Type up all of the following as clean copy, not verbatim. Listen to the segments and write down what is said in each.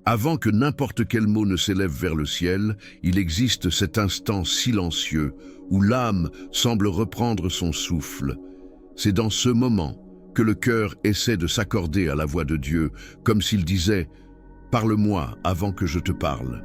Avant que n'importe quel mot ne s'élève vers le ciel, il existe cet instant silencieux où l'âme semble reprendre son souffle. C'est dans ce moment que le cœur essaie de s'accorder à la voix de Dieu, comme s'il disait « Parle-moi avant que je te parle ».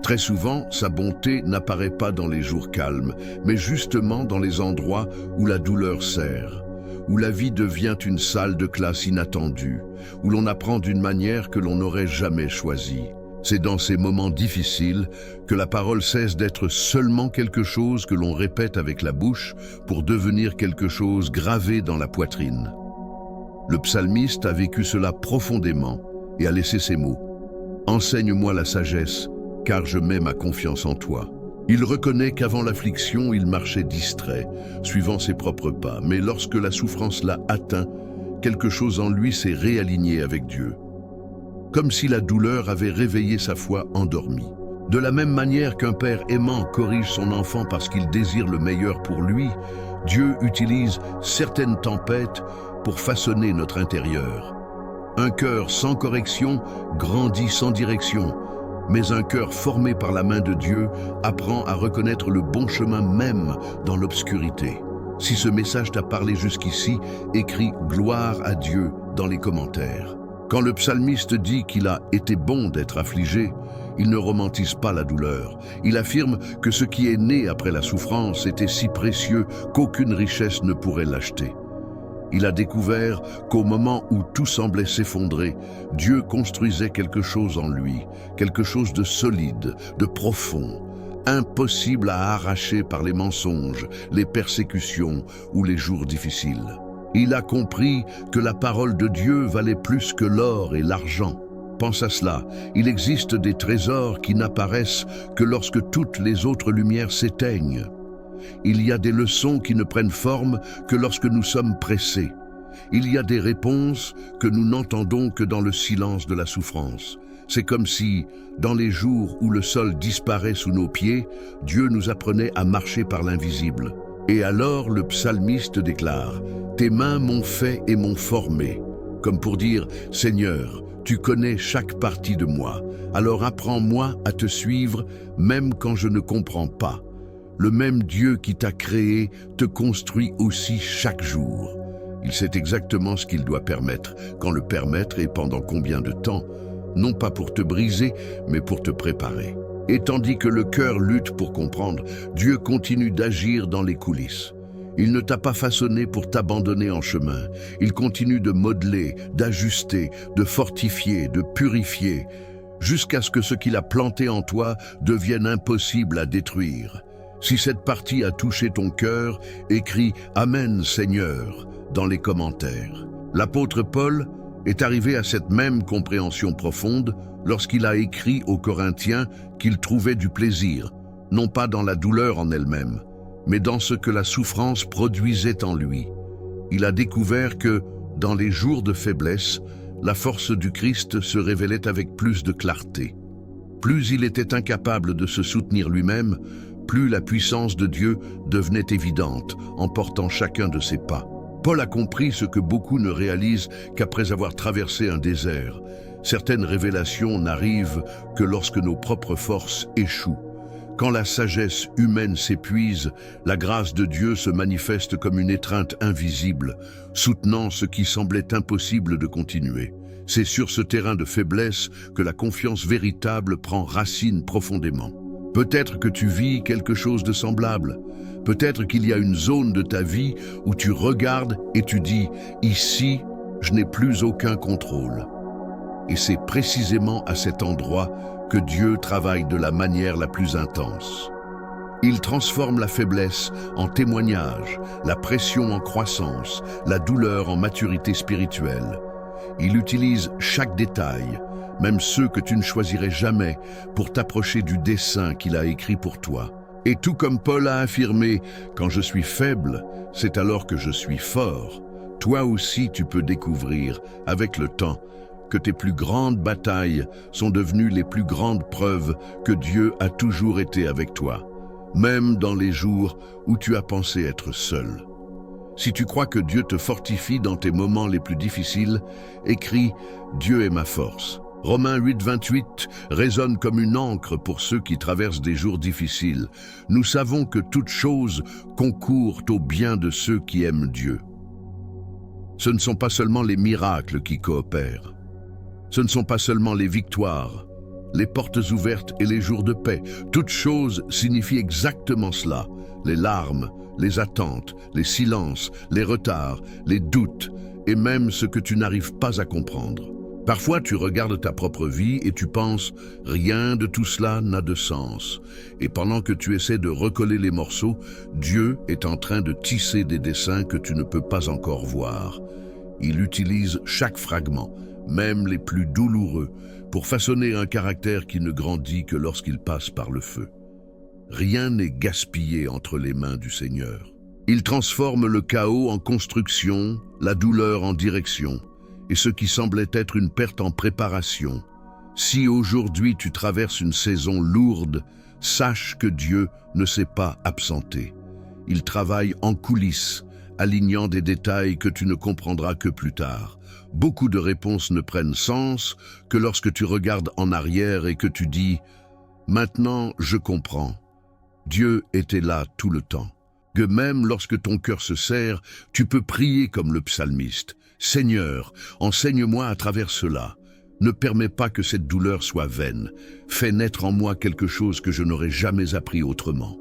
Très souvent, sa bonté n'apparaît pas dans les jours calmes, mais justement dans les endroits où la douleur serre, où la vie devient une salle de classe inattendue, où l'on apprend d'une manière que l'on n'aurait jamais choisie. C'est dans ces moments difficiles que la parole cesse d'être seulement quelque chose que l'on répète avec la bouche pour devenir quelque chose gravé dans la poitrine. Le psalmiste a vécu cela profondément et a laissé ces mots « Enseigne-moi la sagesse, car je mets ma confiance en toi ». Il reconnaît qu'avant l'affliction, il marchait distrait, suivant ses propres pas, mais lorsque la souffrance l'a atteint, quelque chose en lui s'est réaligné avec Dieu. Comme si la douleur avait réveillé sa foi endormie. De la même manière qu'un père aimant corrige son enfant parce qu'il désire le meilleur pour lui, Dieu utilise certaines tempêtes pour façonner notre intérieur. Un cœur sans correction grandit sans direction, mais un cœur formé par la main de Dieu apprend à reconnaître le bon chemin même dans l'obscurité. Si ce message t'a parlé jusqu'ici, écris « Gloire à Dieu » dans les commentaires. Quand le psalmiste dit qu'il a été bon d'être affligé, il ne romantise pas la douleur. Il affirme que ce qui est né après la souffrance était si précieux qu'aucune richesse ne pourrait l'acheter. Il a découvert qu'au moment où tout semblait s'effondrer, Dieu construisait quelque chose en lui, quelque chose de solide, de profond, impossible à arracher par les mensonges, les persécutions ou les jours difficiles. Il a compris que la parole de Dieu valait plus que l'or et l'argent. Pense à cela, il existe des trésors qui n'apparaissent que lorsque toutes les autres lumières s'éteignent. Il y a des leçons qui ne prennent forme que lorsque nous sommes pressés. Il y a des réponses que nous n'entendons que dans le silence de la souffrance. C'est comme si, dans les jours où le sol disparaît sous nos pieds, Dieu nous apprenait à marcher par l'invisible. Et alors le psalmiste déclare « Tes mains m'ont fait et m'ont formé », comme pour dire « Seigneur, tu connais chaque partie de moi, alors apprends-moi à te suivre même quand je ne comprends pas. » Le même Dieu qui t'a créé te construit aussi chaque jour. Il sait exactement ce qu'il doit permettre, quand le permettre et pendant combien de temps, non pas pour te briser, mais pour te préparer. Et tandis que le cœur lutte pour comprendre, Dieu continue d'agir dans les coulisses. Il ne t'a pas façonné pour t'abandonner en chemin. Il continue de modeler, d'ajuster, de fortifier, de purifier, jusqu'à ce que ce qu'il a planté en toi devienne impossible à détruire. Si cette partie a touché ton cœur, écris « Amen Seigneur » dans les commentaires. L'apôtre Paul est arrivé à cette même compréhension profonde lorsqu'il a écrit aux Corinthiens qu'il trouvait du plaisir, non pas dans la douleur en elle-même, mais dans ce que la souffrance produisait en lui. Il a découvert que, dans les jours de faiblesse, la force du Christ se révélait avec plus de clarté. Plus il était incapable de se soutenir lui-même, plus la puissance de Dieu devenait évidente, emportant chacun de ses pas. Paul a compris ce que beaucoup ne réalisent qu'après avoir traversé un désert. Certaines révélations n'arrivent que lorsque nos propres forces échouent. Quand la sagesse humaine s'épuise, la grâce de Dieu se manifeste comme une étreinte invisible, soutenant ce qui semblait impossible de continuer. C'est sur ce terrain de faiblesse que la confiance véritable prend racine profondément. Peut-être que tu vis quelque chose de semblable. Peut-être qu'il y a une zone de ta vie où tu regardes et tu dis « Ici, je n'ai plus aucun contrôle ». Et c'est précisément à cet endroit que Dieu travaille de la manière la plus intense. Il transforme la faiblesse en témoignage, la pression en croissance, la douleur en maturité spirituelle. Il utilise chaque détail, même ceux que tu ne choisirais jamais, pour t'approcher du dessein qu'il a écrit pour toi. Et tout comme Paul a affirmé « Quand je suis faible, c'est alors que je suis fort », toi aussi tu peux découvrir, avec le temps, que tes plus grandes batailles sont devenues les plus grandes preuves que Dieu a toujours été avec toi, même dans les jours où tu as pensé être seul. Si tu crois que Dieu te fortifie dans tes moments les plus difficiles, écris « Dieu est ma force ». Romains 8, 28 résonne comme une encre pour ceux qui traversent des jours difficiles. Nous savons que toute chose concourt au bien de ceux qui aiment Dieu. Ce ne sont pas seulement les miracles qui coopèrent. Ce ne sont pas seulement les victoires, les portes ouvertes et les jours de paix. Toute chose signifie exactement cela. Les larmes, les attentes, les silences, les retards, les doutes et même ce que tu n'arrives pas à comprendre. Parfois, tu regardes ta propre vie et tu penses « rien de tout cela n'a de sens ». Et pendant que tu essaies de recoller les morceaux, Dieu est en train de tisser des dessins que tu ne peux pas encore voir. Il utilise chaque fragment, même les plus douloureux, pour façonner un caractère qui ne grandit que lorsqu'il passe par le feu. Rien n'est gaspillé entre les mains du Seigneur. Il transforme le chaos en construction, la douleur en direction, et ce qui semblait être une perte en préparation. Si aujourd'hui tu traverses une saison lourde, sache que Dieu ne s'est pas absenté. Il travaille en coulisses, alignant des détails que tu ne comprendras que plus tard. Beaucoup de réponses ne prennent sens que lorsque tu regardes en arrière et que tu dis « Maintenant, je comprends ». Dieu était là tout le temps. Que même lorsque ton cœur se serre, tu peux prier comme le psalmiste. « Seigneur, enseigne-moi à travers cela. Ne permets pas que cette douleur soit vaine. Fais naître en moi quelque chose que je n'aurais jamais appris autrement. »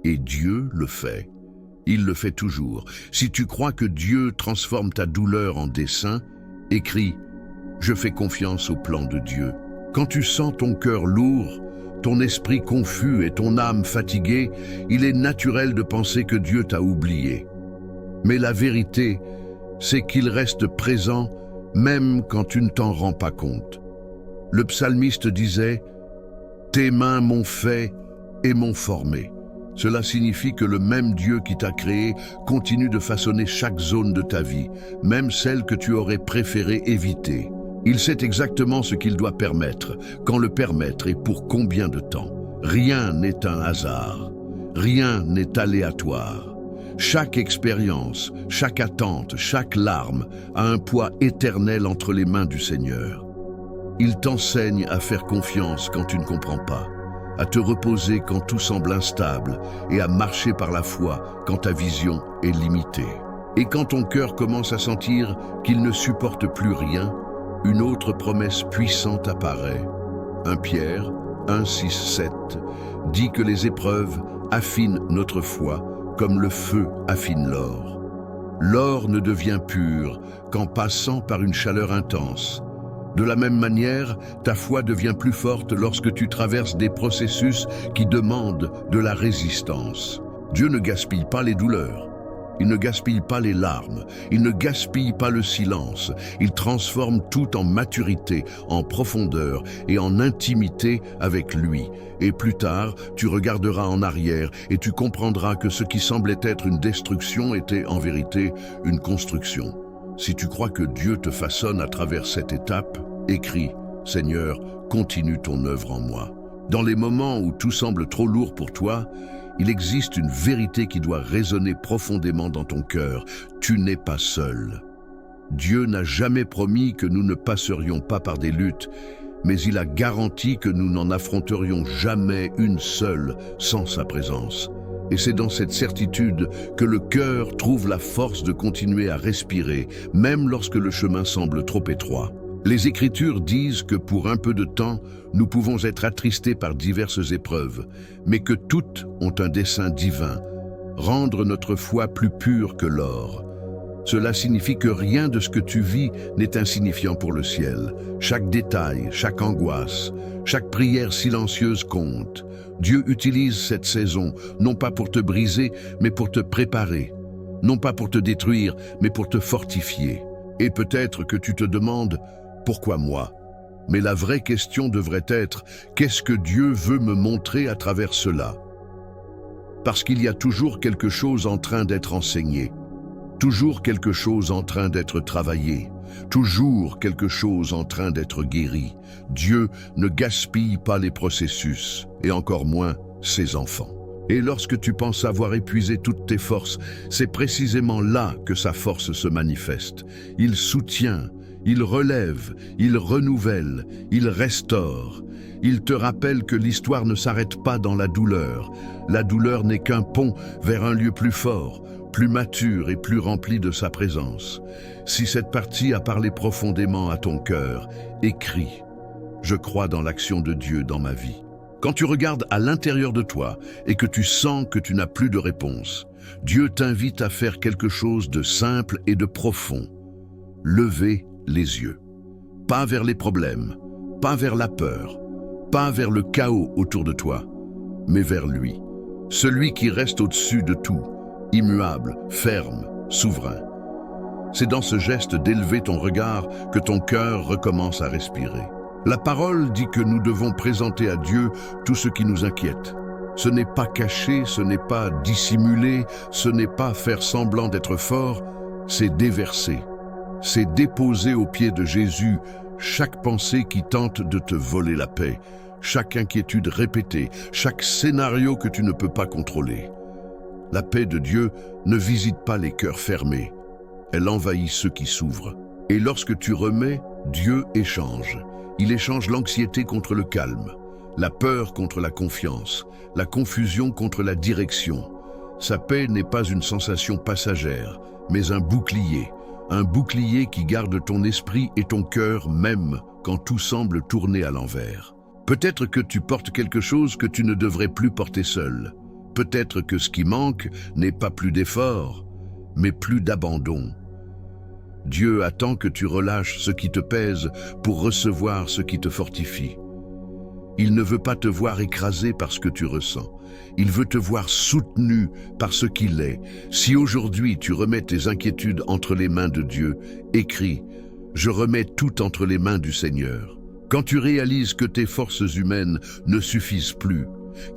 Et Dieu le fait. Il le fait toujours. Si tu crois que Dieu transforme ta douleur en dessin, écris « Je fais confiance au plan de Dieu ». Quand tu sens ton cœur lourd, ton esprit confus et ton âme fatiguée, il est naturel de penser que Dieu t'a oublié. Mais la vérité, c'est qu'il reste présent même quand tu ne t'en rends pas compte. Le psalmiste disait « Tes mains m'ont fait et m'ont formé ». Cela signifie que le même Dieu qui t'a créé continue de façonner chaque zone de ta vie, même celle que tu aurais préféré éviter. Il sait exactement ce qu'il doit permettre, quand le permettre et pour combien de temps. Rien n'est un hasard, rien n'est aléatoire. Chaque expérience, chaque attente, chaque larme a un poids éternel entre les mains du Seigneur. Il t'enseigne à faire confiance quand tu ne comprends pas, à te reposer quand tout semble instable et à marcher par la foi quand ta vision est limitée. Et quand ton cœur commence à sentir qu'il ne supporte plus rien, une autre promesse puissante apparaît. 1 Pierre 1, 6, 7 dit que les épreuves affinent notre foi comme le feu affine l'or. L'or ne devient pur qu'en passant par une chaleur intense. De la même manière, ta foi devient plus forte lorsque tu traverses des processus qui demandent de la résistance. Dieu ne gaspille pas les douleurs. Il ne gaspille pas les larmes, il ne gaspille pas le silence, il transforme tout en maturité, en profondeur et en intimité avec lui. Et plus tard, tu regarderas en arrière et tu comprendras que ce qui semblait être une destruction était en vérité une construction. Si tu crois que Dieu te façonne à travers cette étape, écris « Seigneur, continue ton œuvre en moi ». Dans les moments où tout semble trop lourd pour toi, il existe une vérité qui doit résonner profondément dans ton cœur. Tu n'es pas seul. Dieu n'a jamais promis que nous ne passerions pas par des luttes, mais il a garanti que nous n'en affronterions jamais une seule sans sa présence. Et c'est dans cette certitude que le cœur trouve la force de continuer à respirer, même lorsque le chemin semble trop étroit. Les Écritures disent que pour un peu de temps, nous pouvons être attristés par diverses épreuves, mais que toutes ont un dessein divin, rendre notre foi plus pure que l'or. Cela signifie que rien de ce que tu vis n'est insignifiant pour le ciel. Chaque détail, chaque angoisse, chaque prière silencieuse compte. Dieu utilise cette saison, non pas pour te briser, mais pour te préparer. Non pas pour te détruire, mais pour te fortifier. Et peut-être que tu te demandes « Pourquoi moi ?» Mais la vraie question devrait être « Qu'est-ce que Dieu veut me montrer à travers cela ?» Parce qu'il y a toujours quelque chose en train d'être enseigné, toujours quelque chose en train d'être travaillé, toujours quelque chose en train d'être guéri. Dieu ne gaspille pas les processus, et encore moins ses enfants. Et lorsque tu penses avoir épuisé toutes tes forces, c'est précisément là que sa force se manifeste. Il soutient, Il relève, il renouvelle, il restaure. Il te rappelle que l'histoire ne s'arrête pas dans la douleur. La douleur n'est qu'un pont vers un lieu plus fort, plus mature et plus rempli de sa présence. Si cette partie a parlé profondément à ton cœur, écris « Je crois dans l'action de Dieu dans ma vie ». Quand tu regardes à l'intérieur de toi et que tu sens que tu n'as plus de réponse, Dieu t'invite à faire quelque chose de simple et de profond. Lever les yeux. Pas vers les problèmes, pas vers la peur, pas vers le chaos autour de toi, mais vers lui. Celui qui reste au-dessus de tout, immuable, ferme, souverain. C'est dans ce geste d'élever ton regard que ton cœur recommence à respirer. La parole dit que nous devons présenter à Dieu tout ce qui nous inquiète. Ce n'est pas cacher, ce n'est pas dissimuler, ce n'est pas faire semblant d'être fort, c'est déverser. C'est déposer aux pieds de Jésus chaque pensée qui tente de te voler la paix, chaque inquiétude répétée, chaque scénario que tu ne peux pas contrôler. La paix de Dieu ne visite pas les cœurs fermés, elle envahit ceux qui s'ouvrent. Et lorsque tu remets, Dieu échange. Il échange l'anxiété contre le calme, la peur contre la confiance, la confusion contre la direction. Sa paix n'est pas une sensation passagère, mais un bouclier qui garde ton esprit et ton cœur même quand tout semble tourner à l'envers. Peut-être que tu portes quelque chose que tu ne devrais plus porter seul. Peut-être que ce qui manque n'est pas plus d'effort, mais plus d'abandon. Dieu attend que tu relâches ce qui te pèse pour recevoir ce qui te fortifie. Il ne veut pas te voir écrasé par ce que tu ressens. Il veut te voir soutenu par ce qu'il est. Si aujourd'hui tu remets tes inquiétudes entre les mains de Dieu, écris « Je remets tout entre les mains du Seigneur ». Quand tu réalises que tes forces humaines ne suffisent plus,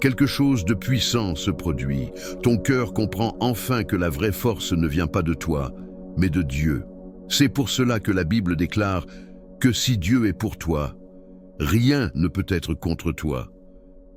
quelque chose de puissant se produit. Ton cœur comprend enfin que la vraie force ne vient pas de toi, mais de Dieu. C'est pour cela que la Bible déclare que si Dieu est pour toi, rien ne peut être contre toi.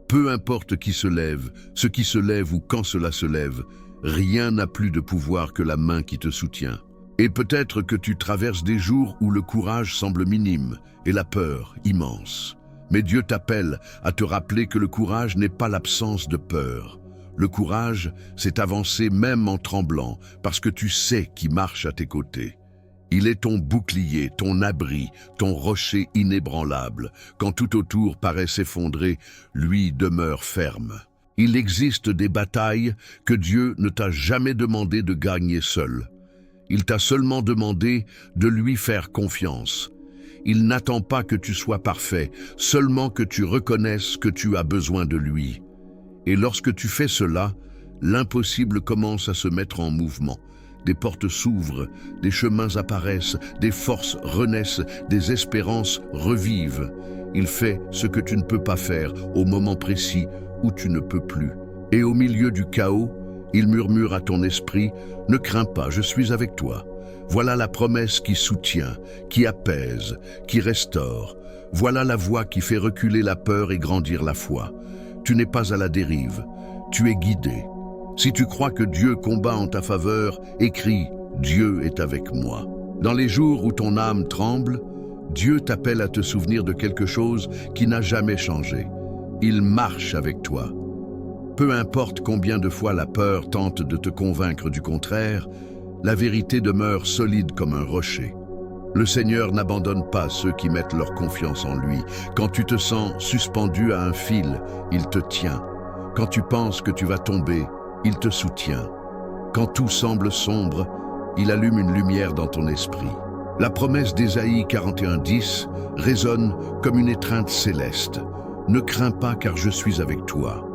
Peu importe qui se lève, ce qui se lève ou quand cela se lève, rien n'a plus de pouvoir que la main qui te soutient. Et peut-être que tu traverses des jours où le courage semble minime et la peur immense. Mais Dieu t'appelle à te rappeler que le courage n'est pas l'absence de peur. Le courage, c'est avancer même en tremblant, parce que tu sais qui marche à tes côtés. Il est ton bouclier, ton abri, ton rocher inébranlable. Quand tout autour paraît s'effondrer, lui demeure ferme. Il existe des batailles que Dieu ne t'a jamais demandé de gagner seul. Il t'a seulement demandé de lui faire confiance. Il n'attend pas que tu sois parfait, seulement que tu reconnaisses que tu as besoin de lui. Et lorsque tu fais cela, l'impossible commence à se mettre en mouvement. Des portes s'ouvrent, des chemins apparaissent, des forces renaissent, des espérances revivent. Il fait ce que tu ne peux pas faire au moment précis où tu ne peux plus. Et au milieu du chaos, il murmure à ton esprit « Ne crains pas, je suis avec toi ». Voilà la promesse qui soutient, qui apaise, qui restaure. Voilà la voix qui fait reculer la peur et grandir la foi. Tu n'es pas à la dérive, tu es guidé. Si tu crois que Dieu combat en ta faveur, écris « Dieu est avec moi ». Dans les jours où ton âme tremble, Dieu t'appelle à te souvenir de quelque chose qui n'a jamais changé. Il marche avec toi. Peu importe combien de fois la peur tente de te convaincre du contraire, la vérité demeure solide comme un rocher. Le Seigneur n'abandonne pas ceux qui mettent leur confiance en lui. Quand tu te sens suspendu à un fil, il te tient. Quand tu penses que tu vas tomber, il te soutient. Quand tout semble sombre, il allume une lumière dans ton esprit. La promesse d'Ésaïe 41:10 résonne comme une étreinte céleste. Ne crains pas car je suis avec toi.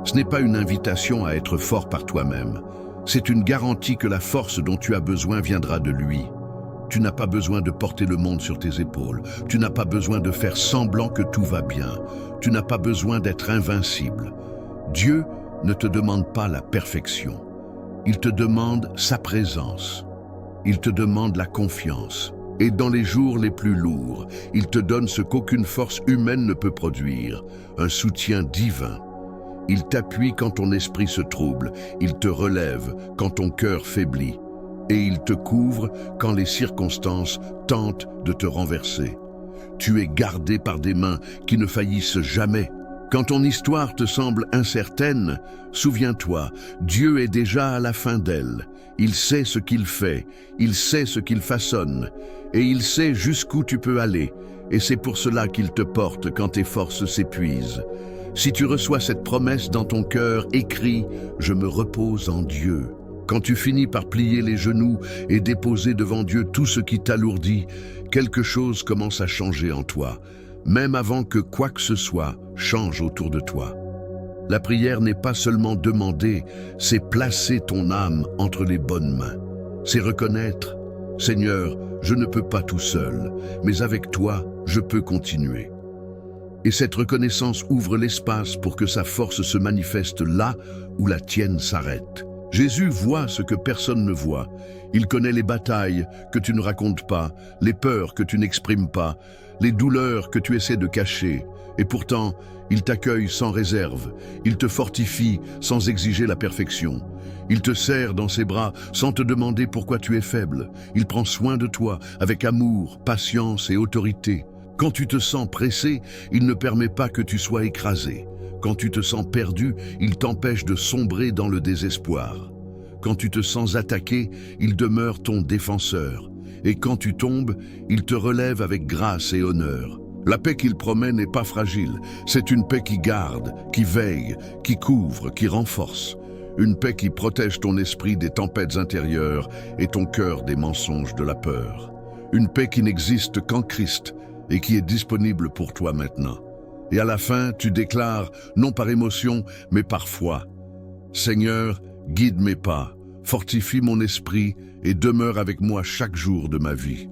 Ce n'est pas une invitation à être fort par toi-même. C'est une garantie que la force dont tu as besoin viendra de lui. Tu n'as pas besoin de porter le monde sur tes épaules. Tu n'as pas besoin de faire semblant que tout va bien. Tu n'as pas besoin d'être invincible. Dieu ne te demande pas la perfection. Il te demande sa présence. Il te demande la confiance. Et dans les jours les plus lourds, il te donne ce qu'aucune force humaine ne peut produire, un soutien divin. Il t'appuie quand ton esprit se trouble, il te relève quand ton cœur faiblit. et il te couvre quand les circonstances tentent de te renverser. Tu es gardé par des mains qui ne faillissent jamais. Quand ton histoire te semble incertaine, souviens-toi, Dieu est déjà à la fin d'elle. Il sait ce qu'il fait, il sait ce qu'il façonne, et il sait jusqu'où tu peux aller, et c'est pour cela qu'il te porte quand tes forces s'épuisent. Si tu reçois cette promesse dans ton cœur, écris « Je me repose en Dieu ». Quand tu finis par plier les genoux et déposer devant Dieu tout ce qui t'alourdit, quelque chose commence à changer en toi, même avant que quoi que ce soit change autour de toi. La prière n'est pas seulement demander, c'est placer ton âme entre les bonnes mains. C'est reconnaître, Seigneur, je ne peux pas tout seul, mais avec toi, je peux continuer. Et cette reconnaissance ouvre l'espace pour que sa force se manifeste là où la tienne s'arrête. Jésus voit ce que personne ne voit. Il connaît les batailles que tu ne racontes pas, les peurs que tu n'exprimes pas, les douleurs que tu essaies de cacher. Et pourtant, il t'accueille sans réserve. Il te fortifie sans exiger la perfection. Il te serre dans ses bras sans te demander pourquoi tu es faible. Il prend soin de toi avec amour, patience et autorité. Quand tu te sens pressé, il ne permet pas que tu sois écrasé. Quand tu te sens perdu, il t'empêche de sombrer dans le désespoir. Quand tu te sens attaqué, il demeure ton défenseur. Et quand tu tombes, il te relève avec grâce et honneur. La paix qu'il promet n'est pas fragile. C'est une paix qui garde, qui veille, qui couvre, qui renforce. Une paix qui protège ton esprit des tempêtes intérieures et ton cœur des mensonges de la peur. Une paix qui n'existe qu'en Christ et qui est disponible pour toi maintenant. Et à la fin, tu déclares, non par émotion, mais par foi. Seigneur, guide mes pas, fortifie mon esprit et demeure avec moi chaque jour de ma vie.